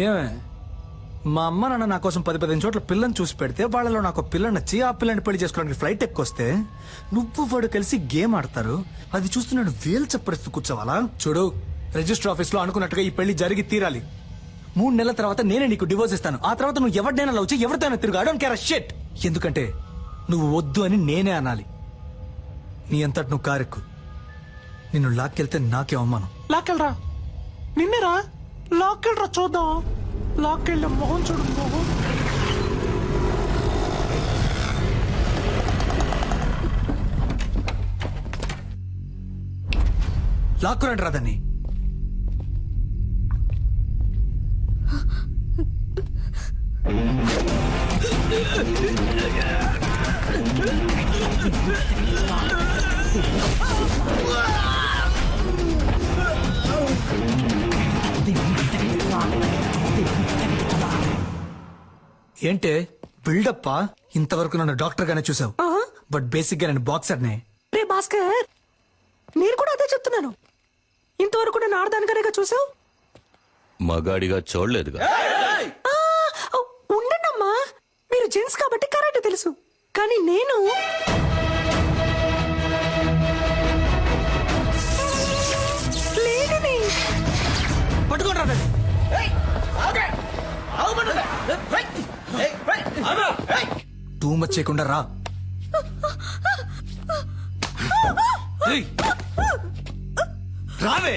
ఏమే మా అమ్మ నాన్న నా కోసం 10-15 చోట్ల పిల్లని చూసి పెడితే వాళ్ళలో నాకు పిల్లని నచ్చి ఆ పిల్లని పెళ్లి చేసుకోవడానికి ఫ్లైట్ ఎక్కొస్తే నువ్వు వాడు కలిసి గేమ్ ఆడతారు. అది చూస్తూ నేను వేలు చప్పరిస్తూ కూర్చోవాలా? చూడు, రిజిస్టర్ ఆఫీస్ లో అనుకున్నట్టుగా ఈ పెళ్లి జరిగి తీరాలి. 3 నెలల తర్వాత నేనే నీకు డివోర్స్ ఇస్తాను. ఆ తర్వాత నువ్వు ఎవరినైనా లవ్ చేయి, ఎవరితోనైనా తిరుగు. I don't care a shit. ఎందుకంటే నువ్వు వద్దు అని నేనే అనాలి. నీ అంతటి నువ్వు కారెక్కు. నిన్ను లాక్కెళ్తే నాకే అవమానం. లాక్కెళ్ళరా, నిన్నేరా లాక్కెళ్ళరా, చూద్దాం. లాక్కెళ్ళ మొహం చూడు, మొహం. లాక్కురండి రాదని. ఏంటే బిల్డప్పా? ఇంతవరకు నన్ను డాక్టర్ గానే చూసావు, బట్ బేసిక్ గా నేను బాక్సర్ నే. రే భాస్కర్, నేను కూడా అదే చెప్తున్నాను. ఇంతవరకు నేను ఆడదానికనేగా చూసావు, మగాడిగా చూడలేదుగా. ఉండండమ్మా, మీరు జెంట్స్ కాబట్టి కరెక్ట్ తెలుసు, కానీ నేను లేడీని. పట్టుకోండి రాదని. టూ మచ్ చేయకుండా రా. ఏయ్, రావే.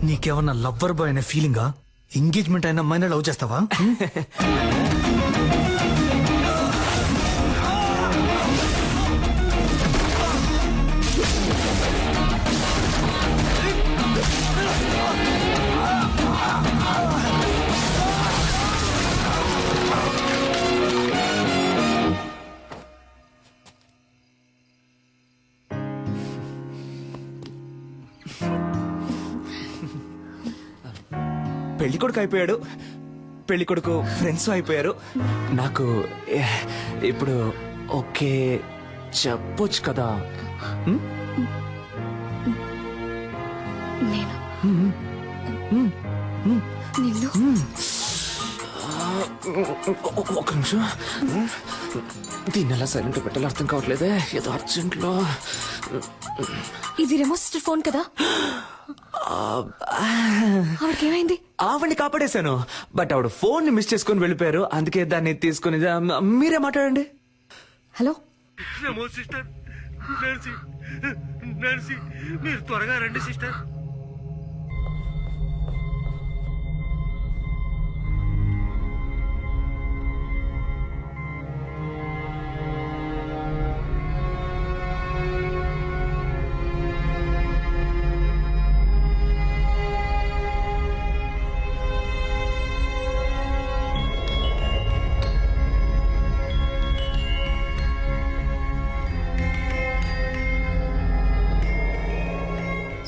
నీకేమన్నా లవ్వర్ బాయ్ అనే ఫీలింగా? ఎంగేజ్మెంట్ అయిన అమ్మాయిని లవ్ చేస్తావా? పెళ్లి కొడుకు అయిపోయాడు, పెళ్లి కొడుకు ఫ్రెండ్స్ అయిపోయారు. నాకు ఇప్పుడు ఓకే చెప్పొచ్చు కదా. ఒక నిమిషం, దీన్ని ఎలా సైలెంట్ పెట్టాలో అర్థం కావట్లేదే. ఏదో అర్జెంట్ లో. ఇది రెమో సిస్టర్ ఫోన్ కదా? ఆవిడకేమైంది? ఆవిడ్ని కాపాడేశాను, బట్ ఆవిడ ఫోన్ ని మిస్ చేసుకుని వెళ్ళిపోయారు. అందుకే దాన్ని తీసుకుని మీరే మాట్లాడండి. హలో సిస్టర్, నర్సి మీరు త్వరగా రండి సిస్టర్.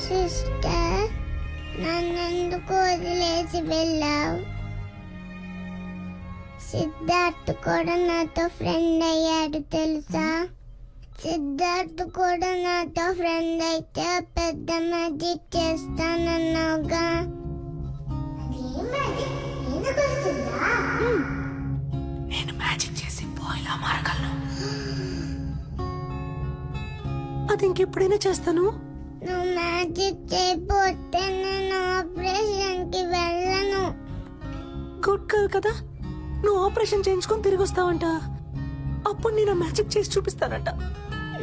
సిస్టర్, నన్నెందుకు వదిలేసి వెళ్ళావు? సిద్ధార్థ్ కూడా నాతో ఫ్రెండ్ అయ్యాడు తెలుసా? సిద్ధార్థ్ కూడా నాతో ఫ్రెండ్ అయితే పెద్ద మ్యాజిక్ చేస్తానన్నావుగా. నేను మ్యాజిక్ చేసి పోయిలా మారగలను. అది ఇంకెప్పుడైనా చేస్తాను. నువ్వు మ్యాజిక్ చేయకపోతే నేను ఆపరేషన్ కి వెళ్ళను. గుడ్ గర్ల్ కదా, నువ్వు ఆపరేషన్ చేయించుకొని తిరిగి వస్తావంట. అప్పుడు నేను మ్యాజిక్ చేసి చూపిస్తానంట.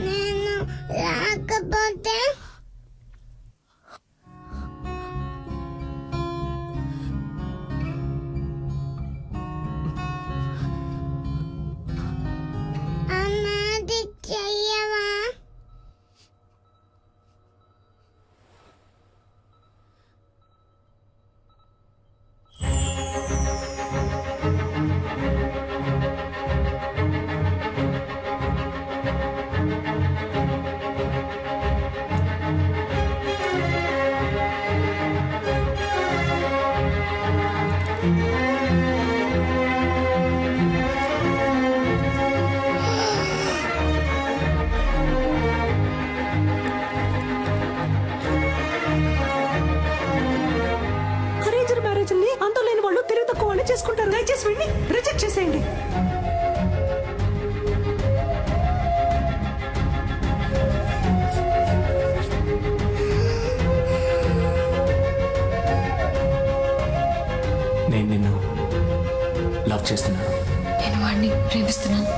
నేను రాకపోతే లవ్ చేస్తున్నాను. నేను వాడిని ప్రేమిస్తున్నాను.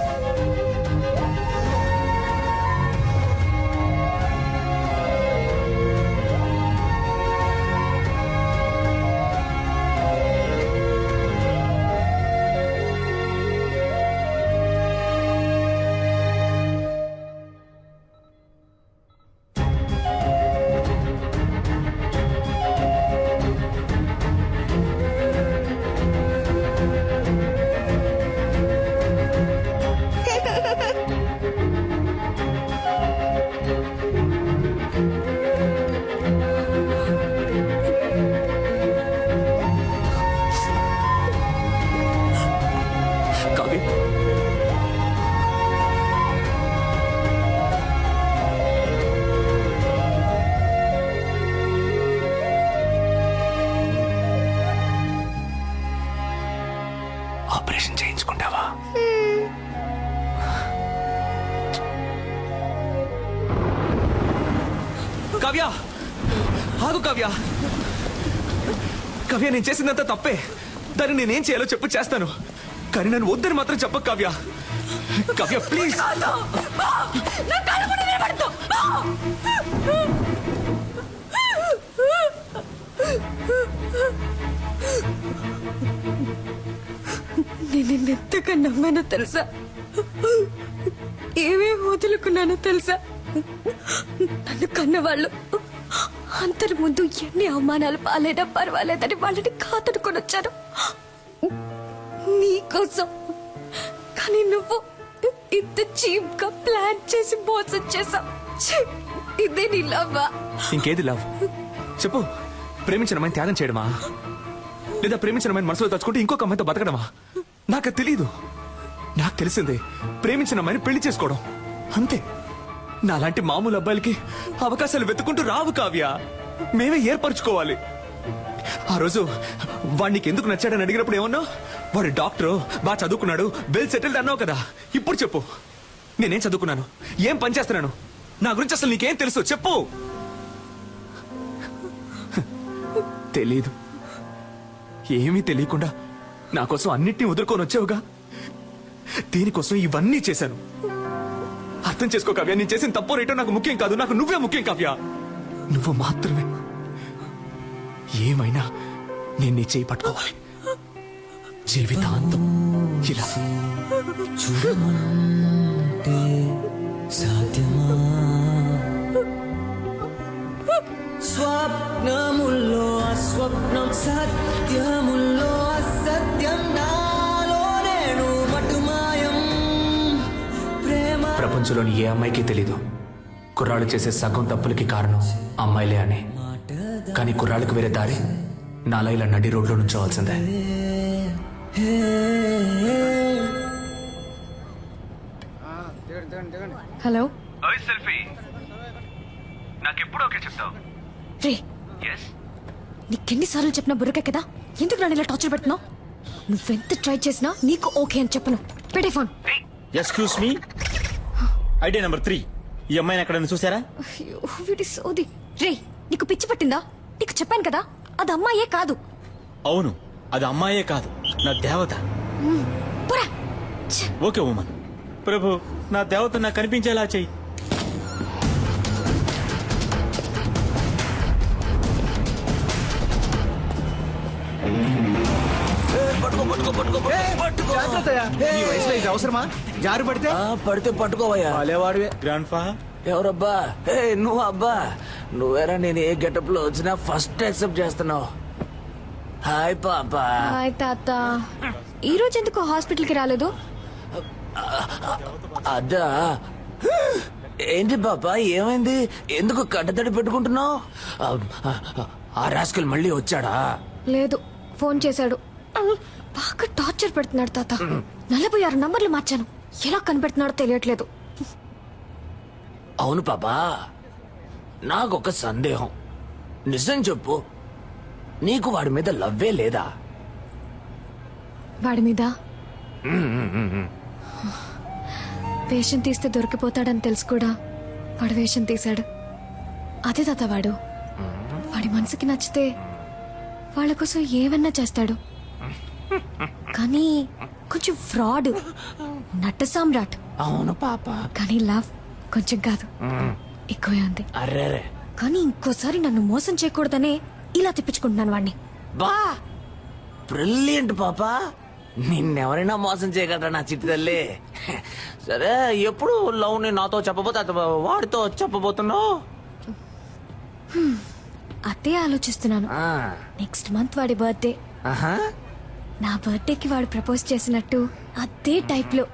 కావ్య, ఆపరేషన్ చేయించుకుంటావా? కావ్య, ఆగు కావ్య. కావ్య, నేను చేసిందంతా తప్పే. దాన్ని నేనేం చేయాలో చెప్పు, చేస్తాను. కానీ నన్ను వద్దని మాత్రం చెప్పకు కావ్య. కావ్య ప్లీజ్. నేను నిన్నెంతగా నమ్మానో తెలుసా? ఏమేమి వదులుకున్నానో తెలుసా? నన్ను కన్నవాళ్ళు అందరి ముందు ఎన్ని అవమానాలు పాలైనా పర్వాలేదని వాళ్ళని కాతడుకొని వచ్చాను నీకోసం. కానీ నువ్వు ఇంత చీప్ గా ప్లాన్ చేసి మోసం చేసావు. ఇదే నీ లవ్వా? ఇంకేది లవ్ చెప్పు. ప్రేమించిన అమ్మాయిని త్యాగం చేయడమా, లేదా ప్రేమించిన అమ్మాయిని మనసులో తలుచుకుంటే ఇంకొక అమ్మాయితో బతకడమా? నాకు తెలీదు. నాకు తెలిసిందే ప్రేమించిన అమ్మాయిని పెళ్లి చేసుకోవడం, అంతే. నాలాంటి మామూలు అబ్బాయిలకి అవకాశాలు వెతుకుంటూ రావు కావ్య. మేమే ఏర్పరచుకోవాలి. ఆ రోజు వాడికి ఎందుకు నచ్చాడని అడిగినప్పుడు ఏమన్నావు? వాడు డాక్టరు, బాగా చదువుకున్నాడు, వెల్ సెటిల్డ్ అన్నావు కదా. ఇప్పుడు చెప్పు, నేనేం చదువుకున్నాను, ఏం పని చేస్తున్నాను, నా గురించి అసలు నీకేం తెలుసు చెప్పు. తెలీదు. ఏమీ తెలియకుండా నా కోసం అన్నిటినీ వదులుకొని వచ్చావుగా. దీనికోసం ఇవన్నీ చేశాను. అర్థం చేసుకో కావ్య, నేను చేసిన తప్పు రేటో నాకు ముఖ్యం కాదు. నాకు నువ్వే ముఖ్యం కావ్య. నువ్వు మాత్రమే. ఏమైనా నేను నీ చేయి పట్టుకోవాలి జీవితాంతం. ఇలా చూడమంటే సాధ్యమా? స్వప్నముల్లో అస్వప్నం, సత్యముల్లో అసత్యం, నాలో నేను మటుమాయం. ప్రేమ ప్రపంచంలోని ఏ అమ్మాయికి తెలీదు కుర్రాళ్ళు చేసే సగం తప్పులకి కారణం అమ్మాయిలే అని. కానీ కుర్రాళ్ళకి వేరే దారి నాలా ఇలా నడి రోడ్లో నుంచోవాల్సిందే. హలో సెల్ఫీ నాకెప్పుడు ఓకే చెప్తావు? రే, నీకెన్నిసార్లు చెప్పినా బుర్రకే కదా, ఎందుకు నన్ను ఇలా టార్చర్ పెడుతున్నావు? నువ్వెంత ట్రై చేసినా నీకు ఓకే అని చెప్పను. పెట్టే phone. Excuse me, idea number 3. ఈ అమ్మాయిని ఎక్కడైనా చూసారా? అయ్యో, వీడి సోది. రే, నీకు పిచ్చి పట్టిందా? నీకు చెప్పాను కదా అది అమ్మాయే కాదు. అవును, అది అమ్మాయే కాదు, నా దేవత. పోరా. Okay woman. ప్రభు, నా దేవత నాకు కనిపించేలా చెయ్యి. ఈ వయసులో ఇది అవసరమా? జారు పడితే పడితే పట్టుకోవయ్యా. వాడేవాడివే గ్రాండ్ ఫా. ఎవరబ్బా? నువ్వు అబ్బా. నువ్వేరా నేను ఏ గెటప్ లో వచ్చినా ఫస్ట్ యాక్సెప్ట్ చేస్తున్నావు. హాయ్ పాపా. హాయ్ తాత. ఈ రోజు ఎందుకు హాస్పిటల్కి రాలేదు? అదా, ఏంటి పాపా ఏమైంది? ఎందుకు కట్టతడి పెట్టుకుంటున్నావు? ఆ రాస్కల్ మళ్ళీ వచ్చాడా? లేదు, ఫోన్ చేశాడు. బాగా టార్చర్ పెడుతున్నాడు తాత. 46 నంబర్లు మార్చాను, ఎలా కనిపెడుతున్నాడో తెలియట్లేదు. అవును పాపా, నాకొక సందేహం. నిజం చెప్పు, నీకు వాడి మీద లవ్వే లేదా? వాడి మీద వేషం తీస్తే దొరికిపోతాడని తెలుసు కూడా వాడు వేషం తీశాడు. అదే తాత వాడు. వాడి మనసుకి నచ్చితే వాళ్ళ కోసం ఏమన్నా చేస్తాడు. కానీ కొంచెం ఫ్రాడ్, నట సామ్రాట్. అవును పాప. కానీ లవ్ కొంచెం కాదు, ఎక్కువే ఉంది. అరే కానీ ఇంకోసారి నన్ను మోసం చేయకూడదనే ఇలా తెప్పించుకుంటున్నాను వాడిని. బా బ్రిలియంట్ పాప. నిన్నెవరైనా మోసం చేయగలరా నా చిట్టి తల్లి? సరే, ఎప్పుడు లవ్ ని నాతో చెప్పబోతే వాడితో చెప్పబోతున్నావు? అదే ఆలోచిస్తున్నాను. నెక్స్ట్ మంత్ వాడి బర్త్డే. నా బర్త్డేకి వాడు ప్రపోజ్ చేసినట్టు అదే టైప్ లో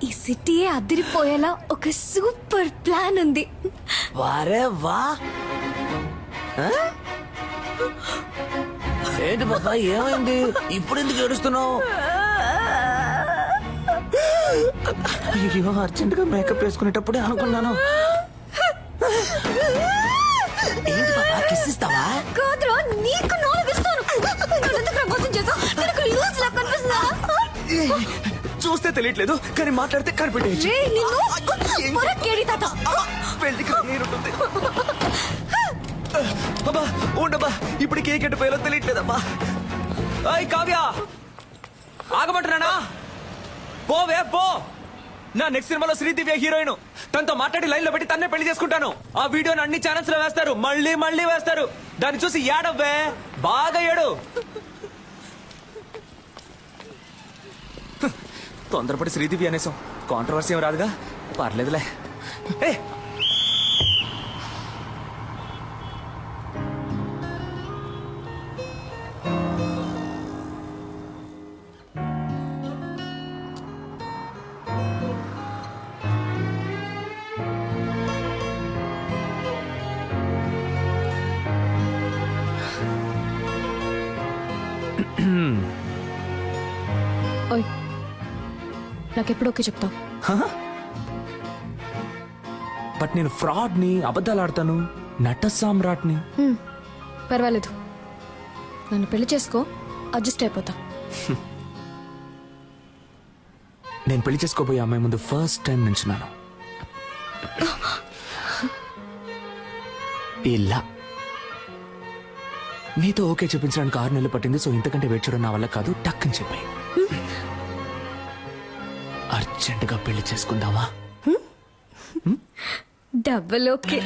ఈ సిటీయే అదిరిపోయేలా ఒక సూపర్ ప్లాన్ ఉంది. వారే వా. ఏంటి బాబా, ఏమైంది? ఇప్పుడు ఎందుకు ఏడుస్తున్నావు? అయ్యో, అర్జెంట్ గా మేకప్ వేసుకునేటప్పుడే అనుకున్నాను. ఏంటి బాబా, కిస్ ఇస్తావా? కాదురా, నీకు నాలుగిస్తాను. నన్నెందుకు ప్రపోజ్ చేసావు? నాకు లూజ్ లా కనిపిస్తుందా? చూస్తే తెలియట్లేదు, కానీ మాట్లాడితే కనిపెట్టేయచ్చు. రేయ్, నిన్ను పొరకేడి తాత. పెళ్లికి నేనుంటుంది. అబ్బా ఉండబ్బా, ఇప్పుడు కేక్ ఎట్టిపోయాలో తెలియట్లేదమ్మా. అయ్ కావ్య, ఆగమంటున్నానా? పోవే పో. నా నెక్స్ట్ సినిమాలో శ్రీదివ్య హీరోయిన్. తనతో మాట్లాడి లైన్ లో పెట్టి తన్నే పెళ్లి చేసుకుంటాను. ఆ వీడియోని అన్ని ఛానల్స్ లో వేస్తారు, మళ్ళీ మళ్ళీ వేస్తారు. దాన్ని చూసి ఏడవ్వే, బాగా ఏడు. తొందరపడి శ్రీదివ్య అనేసాం, కాంట్రవర్సీ ఏం రాదుగా, పర్లేదులే. ఏ ఓయ్, నాకెప్పుడు ఓకే చెప్తావు? బట్ నేను ఫ్రాడ్ ని, అబద్ధాలు ఆడతాను, నట సామ్రాట్ని. పర్వాలేదు, నన్ను పెళ్లి చేసుకో, అడ్జస్ట్ అయిపోతా. నేను పెళ్లి చేసుకోబోయే అమ్మాయి ముందు ఫస్ట్ టైం నించున్నాను. ఇలా నీతో ఓకే చెప్పించడానికి 6 నెలలు పట్టింది. సో ఇంతకంటే వెయిట్ చేయడం నా వల్ల కాదు. టక్ అని చెప్పాయి, అర్జెంటుగా పెళ్లి చేసుకుందామా? Double okay.